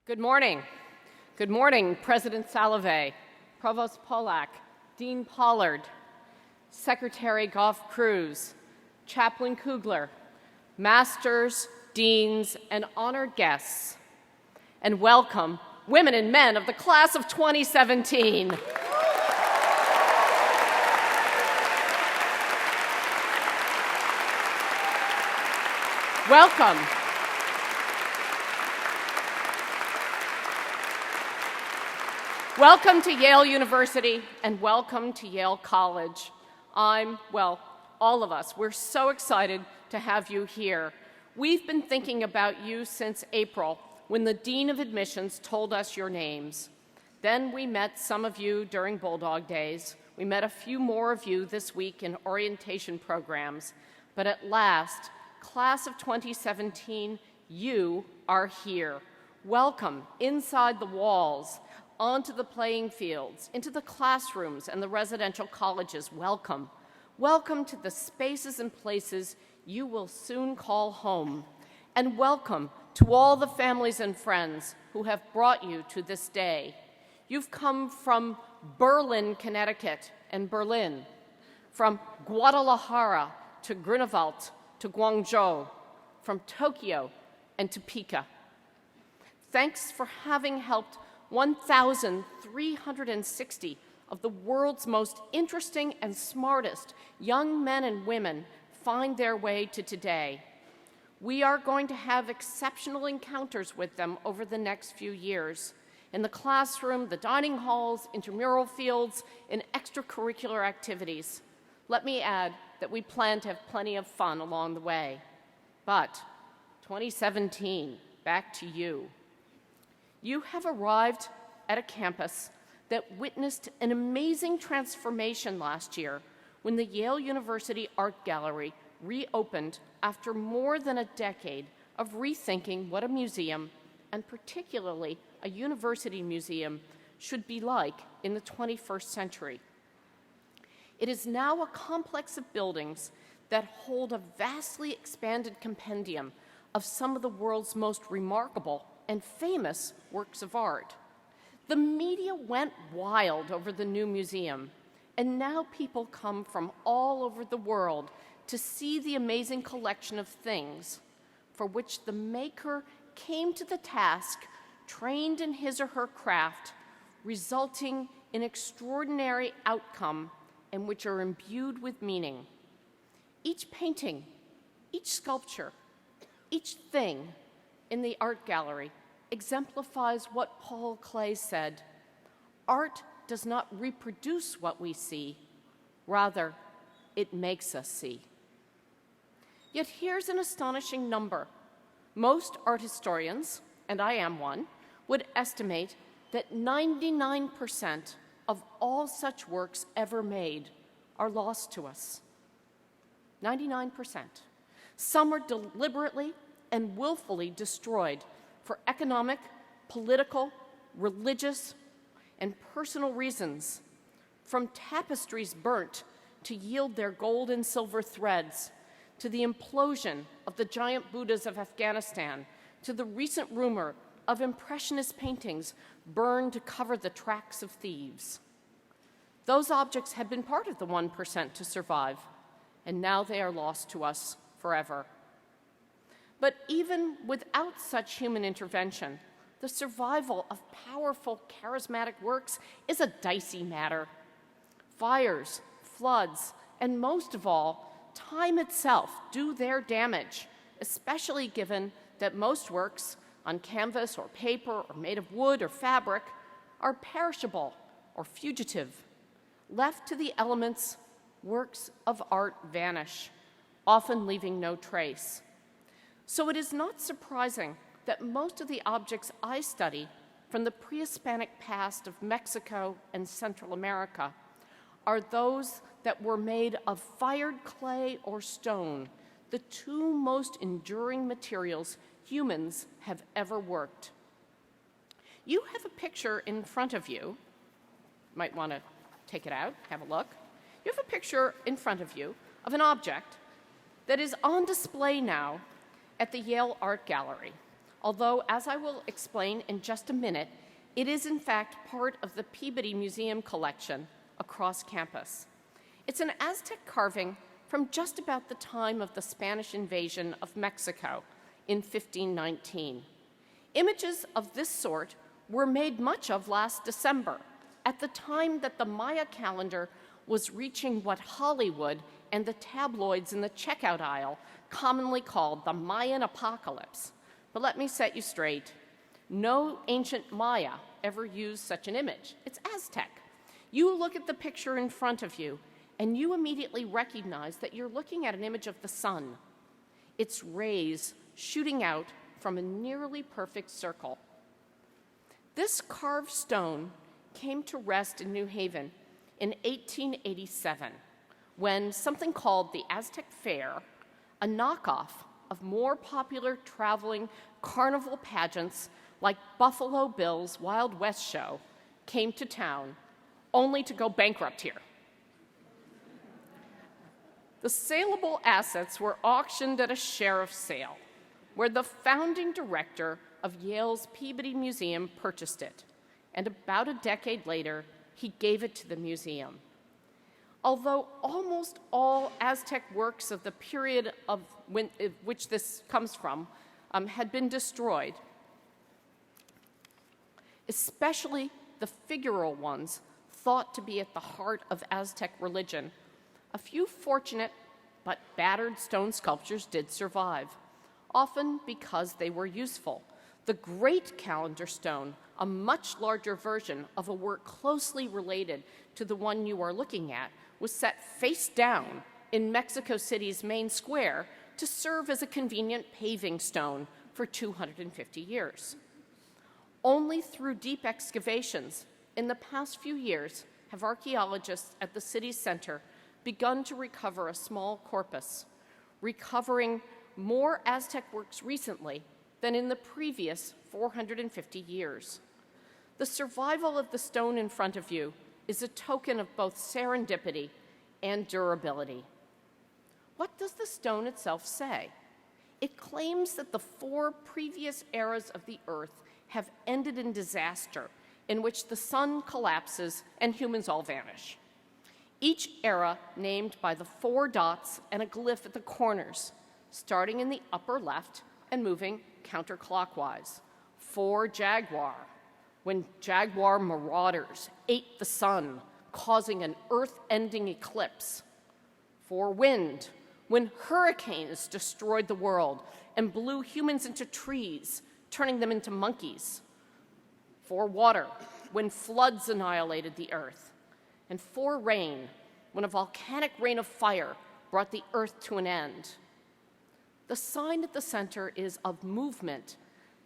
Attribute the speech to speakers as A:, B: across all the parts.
A: Good morning. Good morning, President Salovey, Provost Polak, Dean Pollard, Secretary Goff Cruz, Chaplain Kugler, masters, deans, and honored guests. And welcome, women and men of the class of 2017. Welcome. Welcome to Yale University and welcome to Yale College. All of us, we're so excited to have you here. We've been thinking about you since April when the Dean of Admissions told us your names. Then we met some of you during Bulldog Days. We met a few more of you this week in orientation programs. But at last, class of 2017, you are here. Welcome inside the walls, onto the playing fields, into the classrooms and the residential colleges. Welcome. Welcome to the spaces and places you will soon call home. And welcome to all the families and friends who have brought you to this day. You've come from Berlin, Connecticut, and Berlin, from Guadalajara to Grunewald to Guangzhou, from Tokyo and Topeka. Thanks for having helped 1,360 of the world's most interesting and smartest young men and women find their way to today. We are going to have exceptional encounters with them over the next few years in the classroom, the dining halls, intramural fields, and extracurricular activities. Let me add that we plan to have plenty of fun along the way. But 2017, back to you. You have arrived at a campus that witnessed an amazing transformation last year when the Yale University Art Gallery reopened after more than a decade of rethinking what a museum, and particularly a university museum, should be like in the 21st century. It is now a complex of buildings that hold a vastly expanded compendium of some of the world's most remarkable and famous works of art. The media went wild over the new museum, and now people come from all over the world to see the amazing collection of things for which the maker came to the task, trained in his or her craft, resulting in extraordinary outcome and which are imbued with meaning. Each painting, each sculpture, each thing in the art gallery exemplifies what Paul Klee said: art does not reproduce what we see, rather, it makes us see. Yet here's an astonishing number. Most art historians, and I am one, would estimate that 99% of all such works ever made are lost to us. 99%. Some are deliberately and willfully destroyed for economic, political, religious, and personal reasons, from tapestries burnt to yield their gold and silver threads, to the implosion of the giant Buddhas of Afghanistan, to the recent rumor of Impressionist paintings burned to cover the tracks of thieves. Those objects had been part of the 1% to survive, and now they are lost to us forever. But even without such human intervention, the survival of powerful, charismatic works is a dicey matter. Fires, floods, and most of all, time itself do their damage, especially given that most works on canvas or paper or made of wood or fabric are perishable or fugitive. Left to the elements, works of art vanish, often leaving no trace. So it is not surprising that most of the objects I study from the pre-Hispanic past of Mexico and Central America are those that were made of fired clay or stone, the two most enduring materials humans have ever worked. You have a picture in front of you. Might want to take it out, have a look. You have a picture in front of you of an object that is on display now at the Yale Art Gallery. although, as I will explain in just a minute, it is in fact part of the Peabody Museum collection across campus. It's an Aztec carving from just about the time of the Spanish invasion of Mexico in 1519. Images of this sort were made much of last December, at the time that the Maya calendar was reaching what Hollywood and the tabloids in the checkout aisle commonly called the Mayan apocalypse. But let me set you straight. No ancient Maya ever used such an image. It's Aztec. You look at the picture in front of you, and you immediately recognize that you're looking at an image of the sun, its rays shooting out from a nearly perfect circle. This carved stone came to rest in New Haven in 1887, when something called the Aztec Fair, a knockoff of more popular traveling carnival pageants like Buffalo Bill's Wild West show, came to town, only to go bankrupt here. The saleable assets were auctioned at a sheriff's sale, where the founding director of Yale's Peabody Museum purchased it, and about a decade later, he gave it to the museum. Although almost all Aztec works of the period of which this comes from had been destroyed, especially the figural ones thought to be at the heart of Aztec religion, a few fortunate but battered stone sculptures did survive, often because they were useful. The great calendar stone, a much larger version of a work closely related to the one you are looking at, was set face down in Mexico City's main square to serve as a convenient paving stone for 250 years. Only through deep excavations in the past few years have archaeologists at the city's center begun to recover a small corpus, recovering more Aztec works recently than in the previous 450 years. The survival of the stone in front of you is a token of both serendipity and durability. What does the stone itself say? It claims that the 4 previous eras of the Earth have ended in disaster, in which the sun collapses and humans all vanish. Each era named by the 4 dots and a glyph at the corners, starting in the upper left and moving counterclockwise. 4 Jaguar, when jaguar marauders ate the sun, causing an earth-ending eclipse. 4 Wind, when hurricanes destroyed the world and blew humans into trees, turning them into monkeys. 4 Water, when floods annihilated the earth. And 4 Rain, when a volcanic rain of fire brought the earth to an end. The sign at the center is of movement,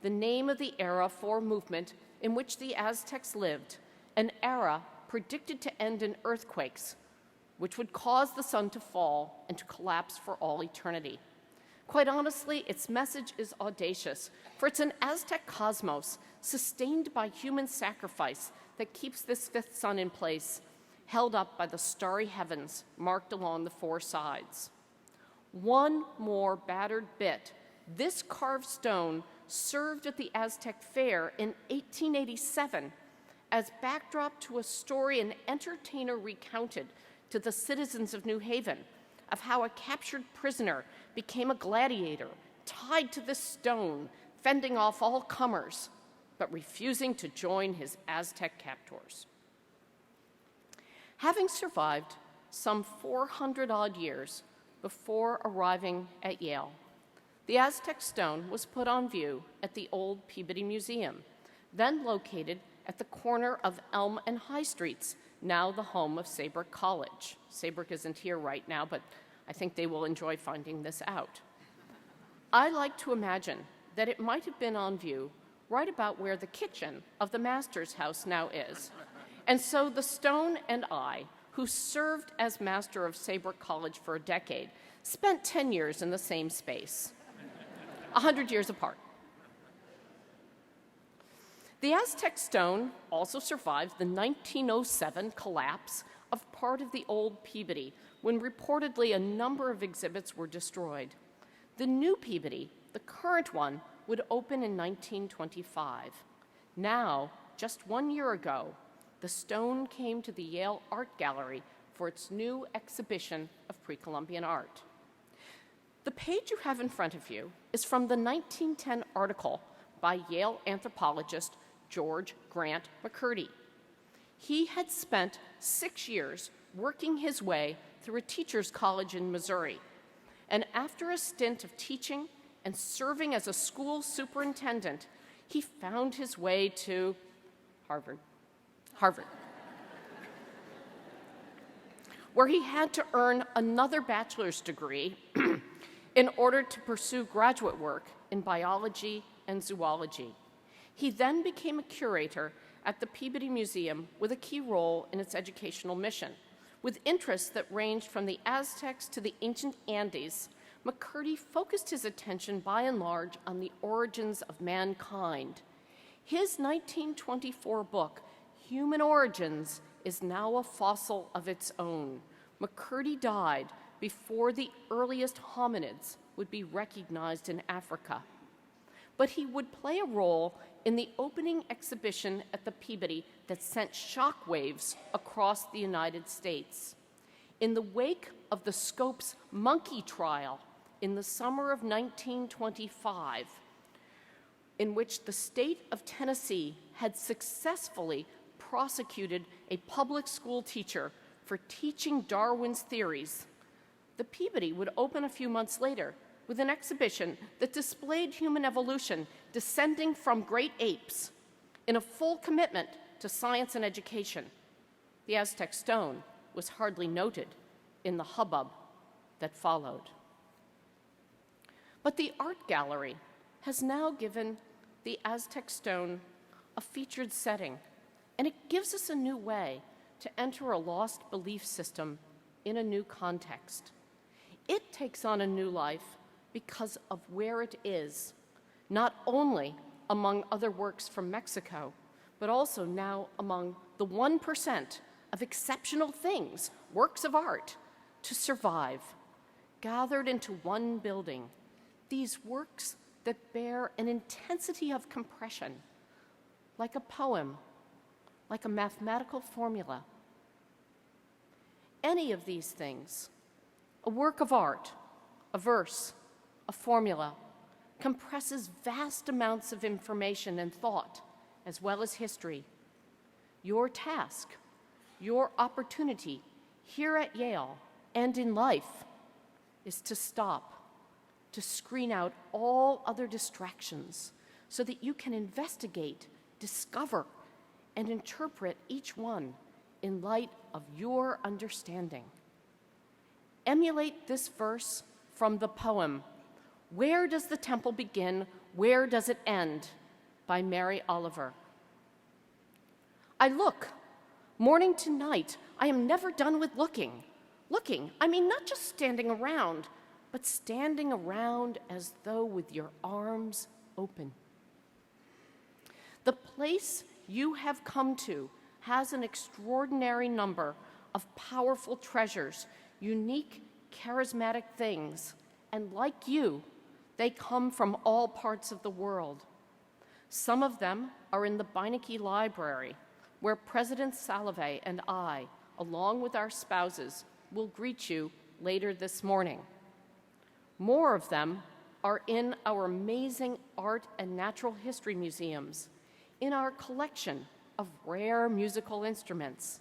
A: the name of the era for movement in which the Aztecs lived, an era predicted to end in earthquakes, which would cause the sun to fall and to collapse for all eternity. Quite honestly, its message is audacious, for it's an Aztec cosmos sustained by human sacrifice that keeps this 5th sun in place, held up by the starry heavens marked along the 4 sides. One more battered bit. This carved stone served at the Aztec Fair in 1887 as backdrop to a story an entertainer recounted to the citizens of New Haven of how a captured prisoner became a gladiator, tied to this stone, fending off all comers, but refusing to join his Aztec captors. Having survived some 400-odd years before arriving at Yale, the Aztec stone was put on view at the old Peabody Museum, then located at the corner of Elm and High Streets, now the home of Saybrook College. Saybrook isn't here right now, but I think they will enjoy finding this out. I like to imagine that it might have been on view right about where the kitchen of the master's house now is. And so the stone and I, who served as master of Saybrook College for a decade, spent 10 years in the same space, 100 years apart. The Aztec stone also survived the 1907 collapse of part of the old Peabody, when reportedly a number of exhibits were destroyed. The new Peabody, the current one, would open in 1925. Now, just 1 year ago, the stone came to the Yale Art Gallery for its new exhibition of pre-Columbian art. The page you have in front of you is from the 1910 article by Yale anthropologist George Grant McCurdy. He had spent 6 years working his way through a teacher's college in Missouri, and after a stint of teaching and serving as a school superintendent, he found his way to Harvard, where he had to earn another bachelor's degree in order to pursue graduate work in biology and zoology. He then became a curator at the Peabody Museum with a key role in its educational mission. With interests that ranged from the Aztecs to the ancient Andes, McCurdy focused his attention by and large on the origins of mankind. His 1924 book, Human Origins, is now a fossil of its own. McCurdy died before the earliest hominids would be recognized in Africa. But he would play a role in the opening exhibition at the Peabody that sent shockwaves across the United States. In the wake of the Scopes monkey trial in the summer of 1925, in which the state of Tennessee had successfully prosecuted a public school teacher for teaching Darwin's theories, the Peabody would open a few months later with an exhibition that displayed human evolution descending from great apes in a full commitment to science and education. The Aztec stone was hardly noted in the hubbub that followed. But the art gallery has now given the Aztec stone a featured setting, and it gives us a new way to enter a lost belief system in a new context. It takes on a new life because of where it is, not only among other works from Mexico, but also now among the 1% of exceptional things, works of art, to survive, gathered into one building. These works that bear an intensity of compression, like a poem, like a mathematical formula. Any of these things, a work of art, a verse, a formula, compresses vast amounts of information and thought, as well as history. Your task, your opportunity here at Yale and in life is to stop, to screen out all other distractions so that you can investigate, discover, and interpret each one in light of your understanding. Emulate this verse from the poem, "Where Does the Temple Begin? Where Does it End?" by Mary Oliver. I look, morning to night, I am never done with looking. Looking, I mean not just standing around, but standing around as though with your arms open. The place you have come to has an extraordinary number of powerful treasures, unique, charismatic things, and like you, they come from all parts of the world. Some of them are in the Beinecke Library, where President Salovey and I, along with our spouses, will greet you later this morning. More of them are in our amazing art and natural history museums, in our collection of rare musical instruments,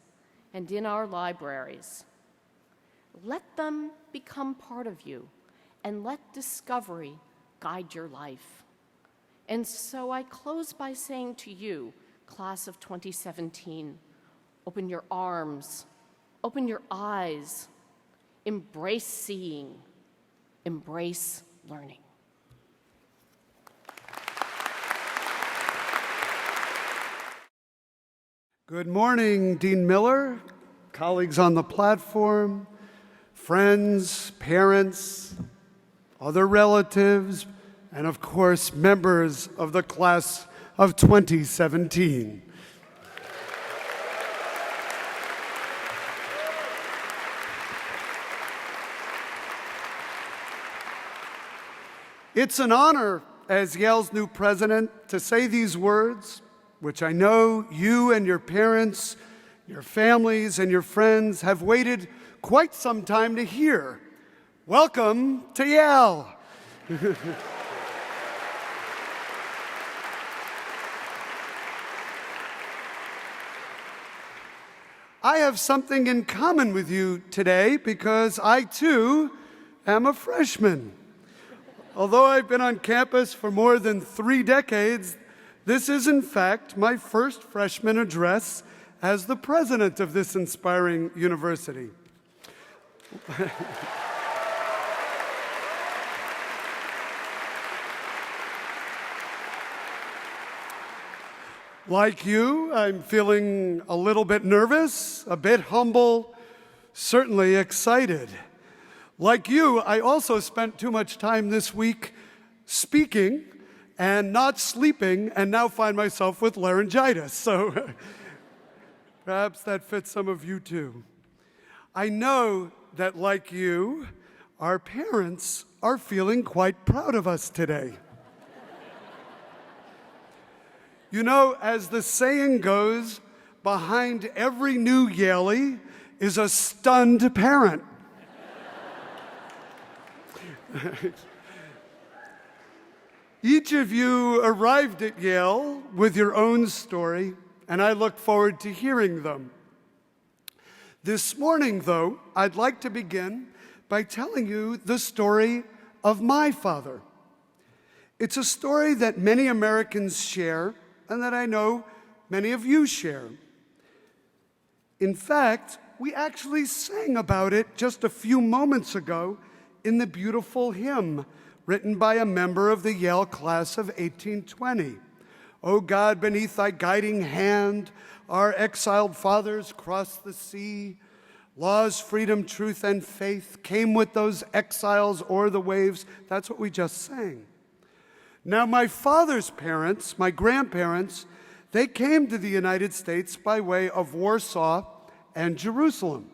A: and in our libraries. Let them become part of you, and let discovery guide your life. And so I close by saying to you, class of 2017, open your arms, open your eyes, embrace seeing, embrace learning.
B: Good morning, Dean Miller, colleagues on the platform, friends, parents, other relatives, and of course, members of the class of 2017. It's an honor as Yale's new president, to say these words, which I know you and your parents, your families, and your friends have waited quite some time to hear. Welcome to Yale. I have something in common with you today because I, too, am a freshman. Although I've been on campus for more than 3 decades, this is, in fact, my first freshman address as the president of this inspiring university. Like you, I'm feeling a little bit nervous, a bit humble, certainly excited. Like you, I also spent too much time this week speaking and not sleeping, and now find myself with laryngitis. So perhaps that fits some of you too. I know that, like you, our parents are feeling quite proud of us today. You know, as the saying goes, behind every new Yalie is a stunned parent. Each of you arrived at Yale with your own story, and I look forward to hearing them. This morning, though, I'd like to begin by telling you the story of my father. It's a story that many Americans share, and that I know many of you share. In fact, we actually sang about it just a few moments ago in the beautiful hymn written by a member of the Yale Class of 1820. O God, beneath thy guiding hand, our exiled fathers crossed the sea. Laws, freedom, truth, and faith came with those exiles o'er the waves. That's what we just sang. Now, my father's parents, my grandparents, they came to the United States by way of Warsaw and Jerusalem.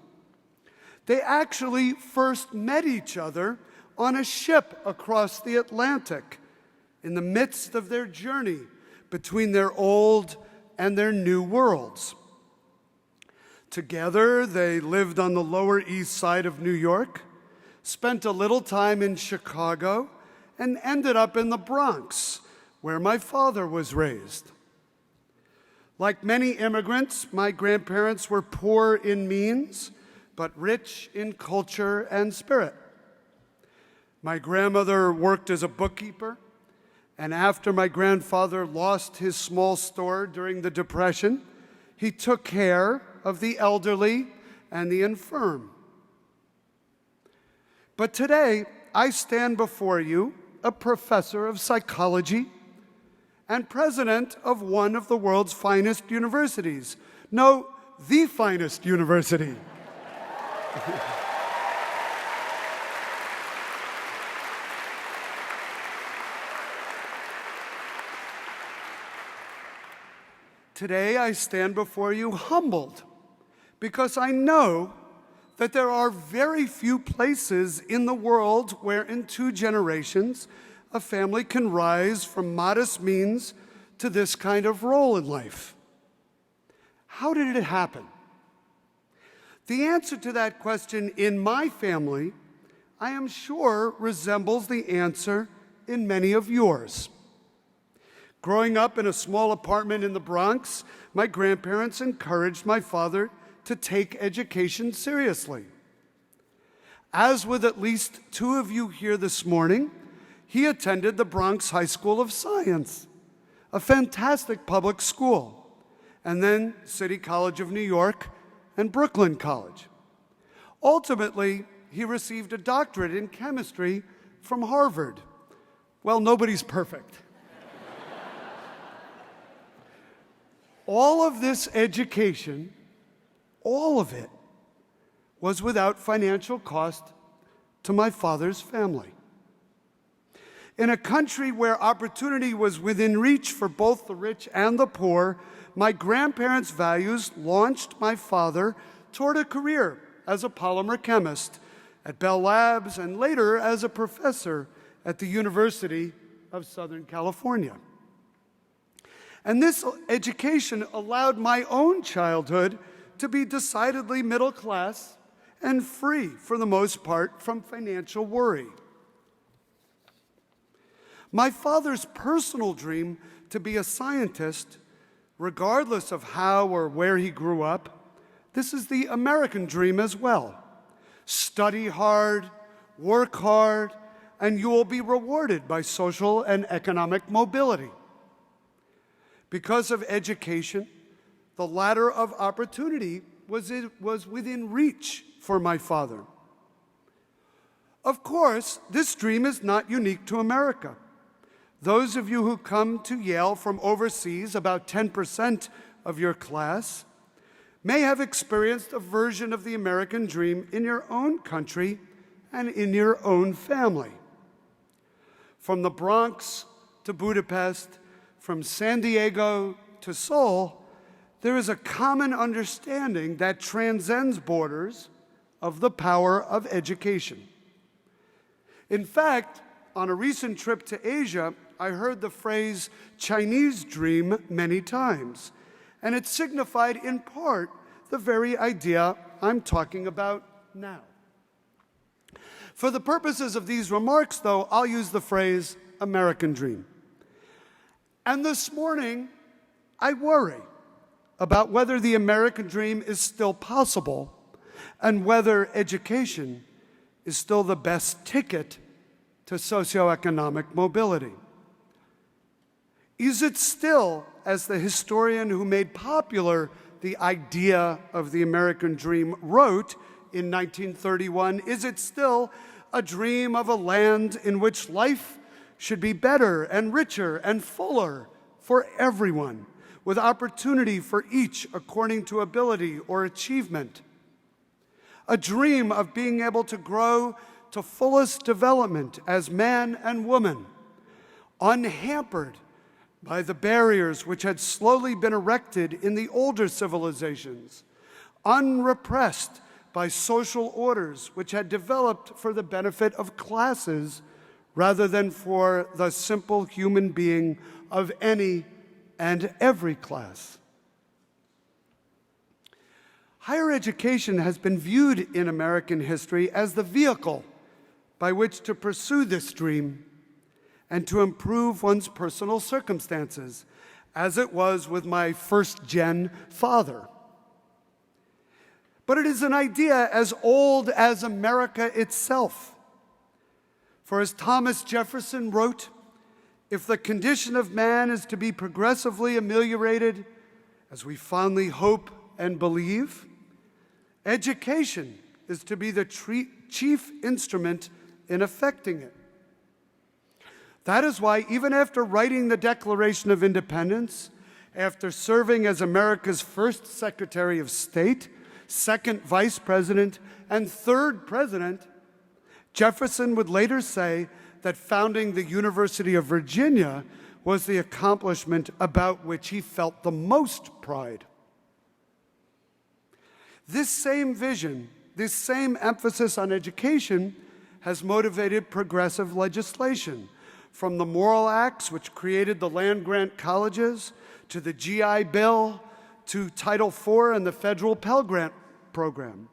B: They actually first met each other on a ship across the Atlantic in the midst of their journey between their old and their new worlds. Together, they lived on the Lower East Side of New York, spent a little time in Chicago, and ended up in the Bronx, where my father was raised. Like many immigrants, my grandparents were poor in means, but rich in culture and spirit. My grandmother worked as a bookkeeper, and after my grandfather lost his small store during the Depression, he took care of the elderly and the infirm. But today, I stand before you, a professor of psychology and president of one of the world's finest universities. No, the finest university. Today, I stand before you humbled because I know that there are very few places in the world where in 2 generations a family can rise from modest means to this kind of role in life. How did it happen? The answer to that question in my family, I am sure, resembles the answer in many of yours. Growing up in a small apartment in the Bronx, my grandparents encouraged my father to take education seriously. As with at least 2 of you here this morning, he attended the Bronx High School of Science, a fantastic public school, and then City College of New York and Brooklyn College. Ultimately, he received a doctorate in chemistry from Harvard. Well, nobody's perfect. All of this education, all of it, was without financial cost to my father's family. In a country where opportunity was within reach for both the rich and the poor, my grandparents' values launched my father toward a career as a polymer chemist at Bell Labs and later as a professor at the University of Southern California. And this education allowed my own childhood to be decidedly middle class and free, for the most part, from financial worry. My father's personal dream to be a scientist, regardless of how or where he grew up, this is the American dream as well. Study hard, work hard, and you will be rewarded by social and economic mobility. Because of education, the ladder of opportunity was within reach for my father. Of course, this dream is not unique to America. Those of you who come to Yale from overseas, about 10% of your class, may have experienced a version of the American dream in your own country and in your own family. From the Bronx to Budapest, from San Diego to Seoul, there is a common understanding that transcends borders of the power of education. In fact, on a recent trip to Asia, I heard the phrase Chinese dream many times, and it signified in part the very idea I'm talking about now. For the purposes of these remarks, though, I'll use the phrase American dream. And this morning, I worry about whether the American dream is still possible and whether education is still the best ticket to socioeconomic mobility. Is it still, as the historian who made popular the idea of the American dream wrote in 1931, is it still a dream of a land in which life should be better and richer and fuller for everyone, with opportunity for each according to ability or achievement? A dream of being able to grow to fullest development as man and woman, unhampered by the barriers which had slowly been erected in the older civilizations, unrepressed by social orders which had developed for the benefit of classes rather than for the simple human being of any and every class. Higher education has been viewed in American history as the vehicle by which to pursue this dream and to improve one's personal circumstances, as it was with my first-gen father. But it is an idea as old as America itself. For as Thomas Jefferson wrote, if the condition of man is to be progressively ameliorated, as we fondly hope and believe, education is to be the chief instrument in effecting it. That is why, even after writing the Declaration of Independence, after serving as America's first Secretary of State, second Vice President, and third President, Jefferson would later say that founding the University of Virginia was the accomplishment about which he felt the most pride. This same vision, this same emphasis on education has motivated progressive legislation, from the Morrill Acts, which created the land-grant colleges, to the GI Bill, to Title IV and the federal Pell Grant program.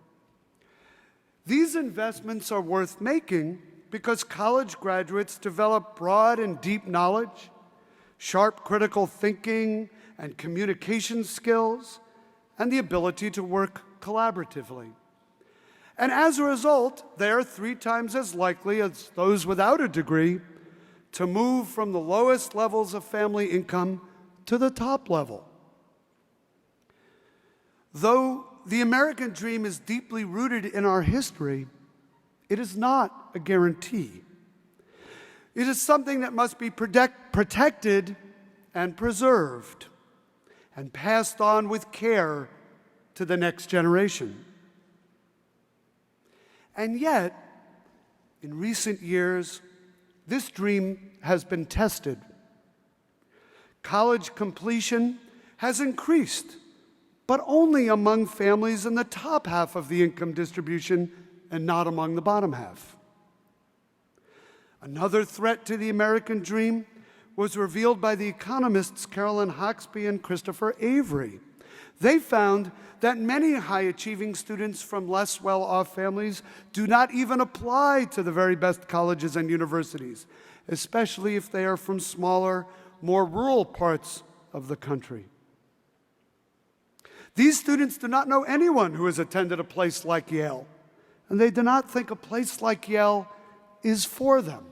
B: These investments are worth making because college graduates develop broad and deep knowledge, sharp critical thinking and communication skills, and the ability to work collaboratively. And as a result, they are 3 times as likely as those without a degree to move from the lowest levels of family income to the top level. Though the American dream is deeply rooted in our history, it is not a guarantee. It is something that must be protected and preserved and passed on with care to the next generation. And yet, in recent years, this dream has been tested. College completion has increased, but only among families in the top half of the income distribution and not among the bottom half. Another threat to the American dream was revealed by the economists Carolyn Hoxby and Christopher Avery. They found that many high-achieving students from less well-off families do not even apply to the very best colleges and universities, especially if they are from smaller, more rural parts of the country. These students do not know anyone who has attended a place like Yale, and they do not think a place like Yale is for them.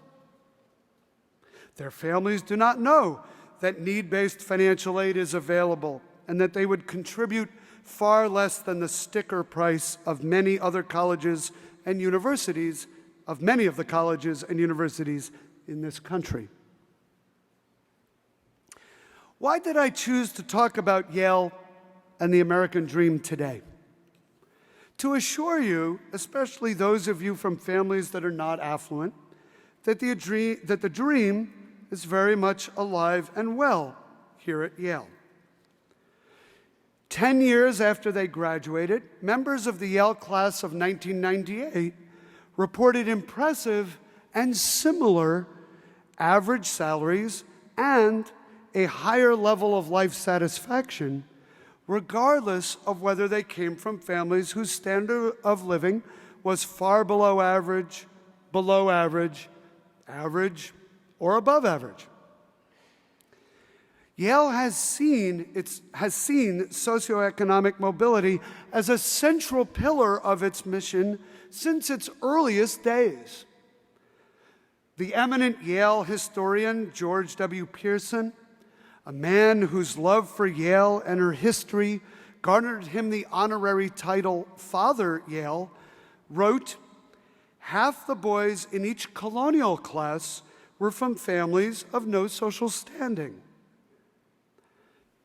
B: Their families do not know that need-based financial aid is available and that they would contribute far less than the sticker price of many other colleges and universities, of many of the colleges and universities in this country. Why did I choose to talk about Yale and the American dream today? To assure you, especially those of you from families that are not affluent, that the dream is very much alive and well here at Yale. 10 years after they graduated, members of the Yale class of 1998 reported impressive and similar average salaries and a higher level of life satisfaction, regardless of whether they came from families whose standard of living was far below average, average, or above average. Yale has seen socioeconomic mobility as a central pillar of its mission since its earliest days. The eminent Yale historian George W. Pearson, a man whose love for Yale and her history garnered him the honorary title Father Yale, wrote, "Half the boys in each colonial class were from families of no social standing."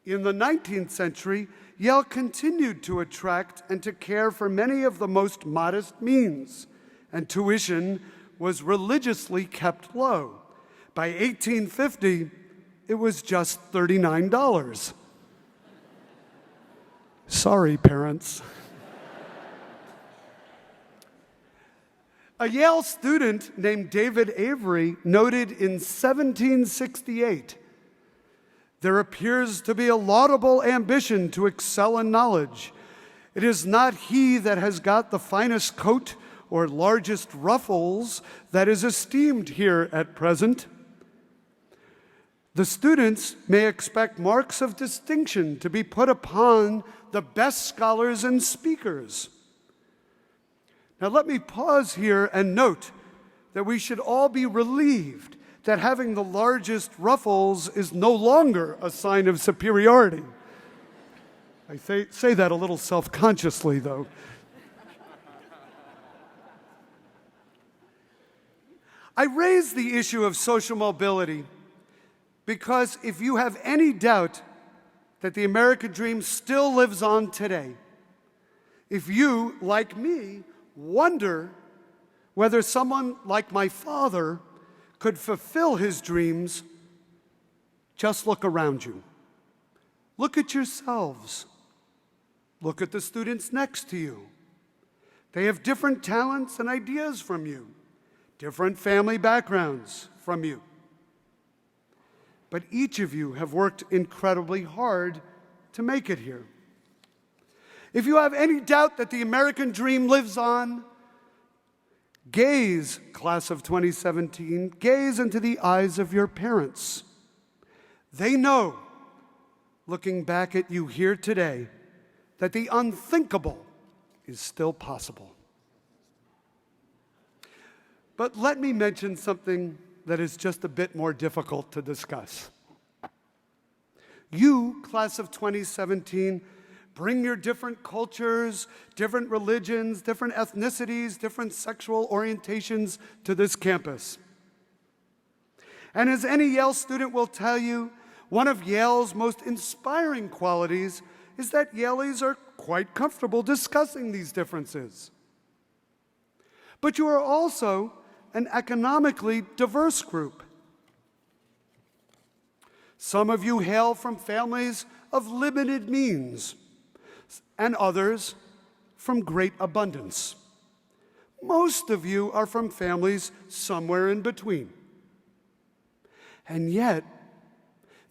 B: In the 19th century, Yale continued to attract and to care for many of the most modest means, and tuition was religiously kept low. By 1850, it was just $39. Sorry, parents. A Yale student named David Avery noted in 1768, "There appears to be a laudable ambition to excel in knowledge. It is not he that has got the finest coat or largest ruffles that is esteemed here at present. The students may expect marks of distinction to be put upon the best scholars and speakers." Now let me pause here and note that we should all be relieved that having the largest ruffles is no longer a sign of superiority. I say that a little self-consciously, though. I raise the issue of social mobility because if you have any doubt that the American dream still lives on today, if you, like me, wonder whether someone like my father could fulfill his dreams, just look around you. Look at yourselves. Look at the students next to you. They have different talents and ideas from you, different family backgrounds from you. But each of you have worked incredibly hard to make it here. If you have any doubt that the American dream lives on, gaze, class of 2017, gaze into the eyes of your parents. They know, looking back at you here today, that the unthinkable is still possible. But let me mention something that is just a bit more difficult to discuss. You, class of 2017, bring your different cultures, different religions, different ethnicities, different sexual orientations to this campus. And as any Yale student will tell you, one of Yale's most inspiring qualities is that Yaleys are quite comfortable discussing these differences. But you are also an economically diverse group. Some of you hail from families of limited means, and others from great abundance. Most of you are from families somewhere in between. And yet,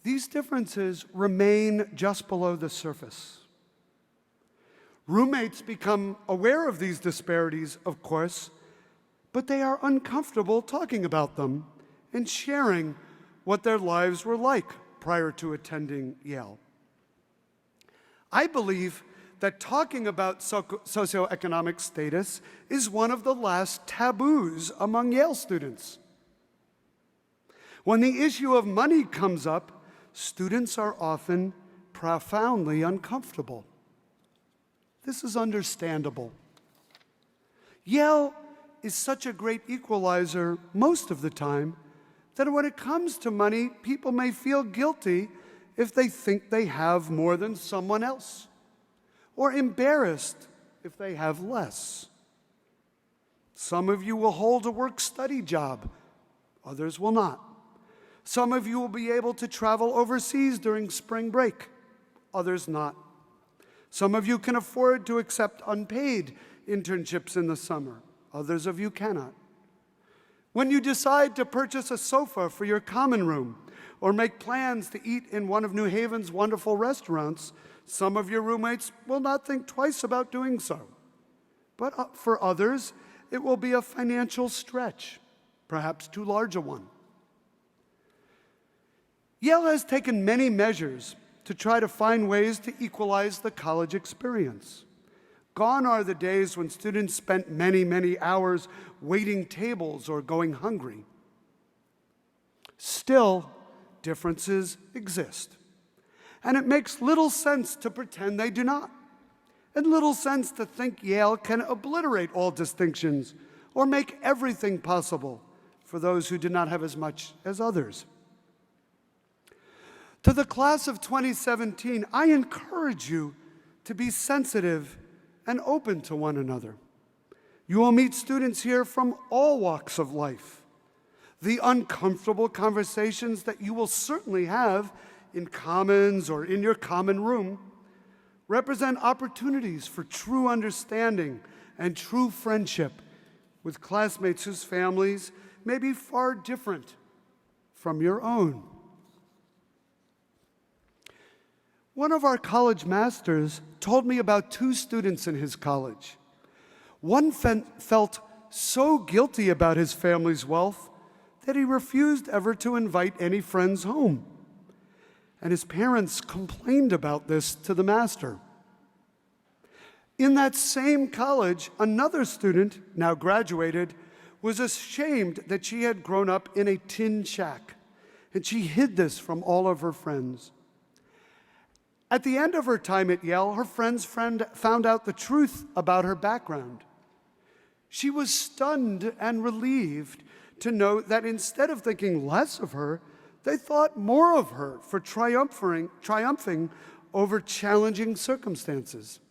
B: these differences remain just below the surface. Roommates become aware of these disparities, of course, but they are uncomfortable talking about them and sharing what their lives were like prior to attending Yale. I believe that talking about socioeconomic status is one of the last taboos among Yale students. When the issue of money comes up, students are often profoundly uncomfortable. This is understandable. Yale is such a great equalizer most of the time that when it comes to money, people may feel guilty if they think they have more than someone else, or embarrassed if they have less. Some of you will hold a work-study job, others will not. Some of you will be able to travel overseas during spring break, others not. Some of you can afford to accept unpaid internships in the summer, others of you cannot. When you decide to purchase a sofa for your common room or make plans to eat in one of New Haven's wonderful restaurants, some of your roommates will not think twice about doing so. But for others, it will be a financial stretch, perhaps too large a one. Yale has taken many measures to try to find ways to equalize the college experience. Gone are the days when students spent many, many hours waiting tables or going hungry. Still, differences exist. And it makes little sense to pretend they do not, and little sense to think Yale can obliterate all distinctions or make everything possible for those who do not have as much as others. To the class of 2017, I encourage you to be sensitive and open to one another. You will meet students here from all walks of life. The uncomfortable conversations that you will certainly have in commons or in your common room represent opportunities for true understanding and true friendship with classmates whose families may be far different from your own. One of our college masters told me about two students in his college. One felt so guilty about his family's wealth that he refused ever to invite any friends home. And his parents complained about this to the master. In that same college, another student, now graduated, was ashamed that she had grown up in a tin shack, and she hid this from all of her friends. At the end of her time at Yale, her friends found out the truth about her background. She was stunned and relieved to know that instead of thinking less of her, they thought more of her for triumphing over challenging circumstances.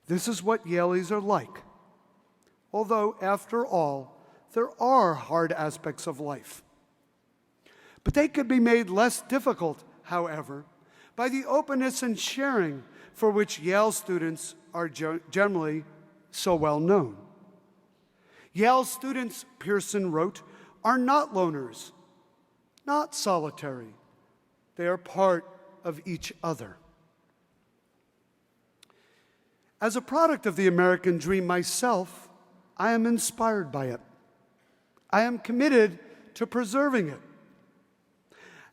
B: This is what Yaleys are like. Although, after all, there are hard aspects of life. But they could be made less difficult, however, by the openness and sharing for which Yale students are generally so well known. Yale students, Pearson wrote, are not loners, not solitary. They are part of each other. As a product of the American dream myself, I am inspired by it. I am committed to preserving it.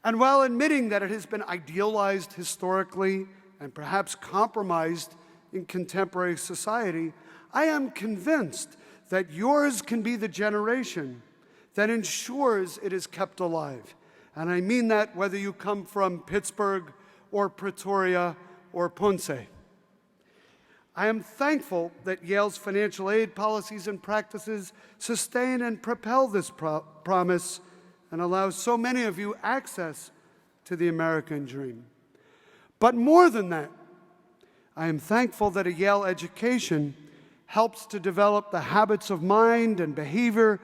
B: And while admitting that it has been idealized historically and perhaps compromised in contemporary society, I am convinced that yours can be the generation that ensures it is kept alive. And I mean that whether you come from Pittsburgh or Pretoria or Ponce. I am thankful that Yale's financial aid policies and practices sustain and propel this promise and allow so many of you access to the American dream. But more than that, I am thankful that a Yale education helps to develop the habits of mind and behavior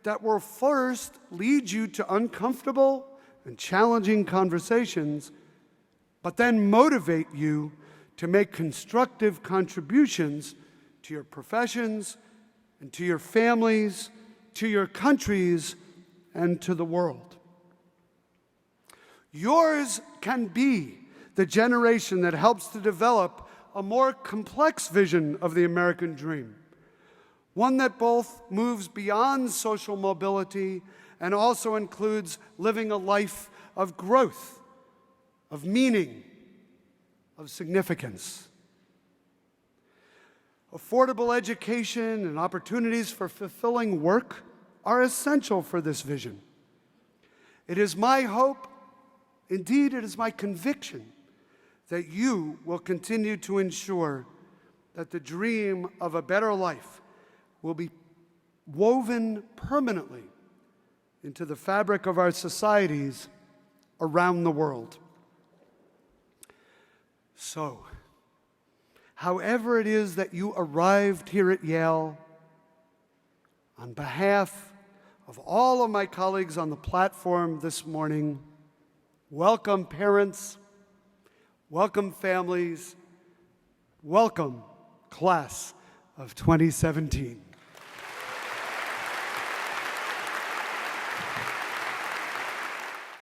B: that will first lead you to uncomfortable and challenging conversations, but then motivate you to make constructive contributions to your professions and to your families, to your countries, and to the world. Yours can be the generation that helps to develop a more complex vision of the American dream, one that both moves beyond social mobility and also includes living a life of growth, of meaning, of significance. Affordable education and opportunities for fulfilling work are essential for this vision. It is my hope, indeed it is my conviction, that you will continue to ensure that the dream of a better life will be woven permanently into the fabric of our societies around the world. So, however it is that you arrived here at Yale, on behalf of all of my colleagues on the platform this morning, welcome parents, welcome families, welcome class of 2017.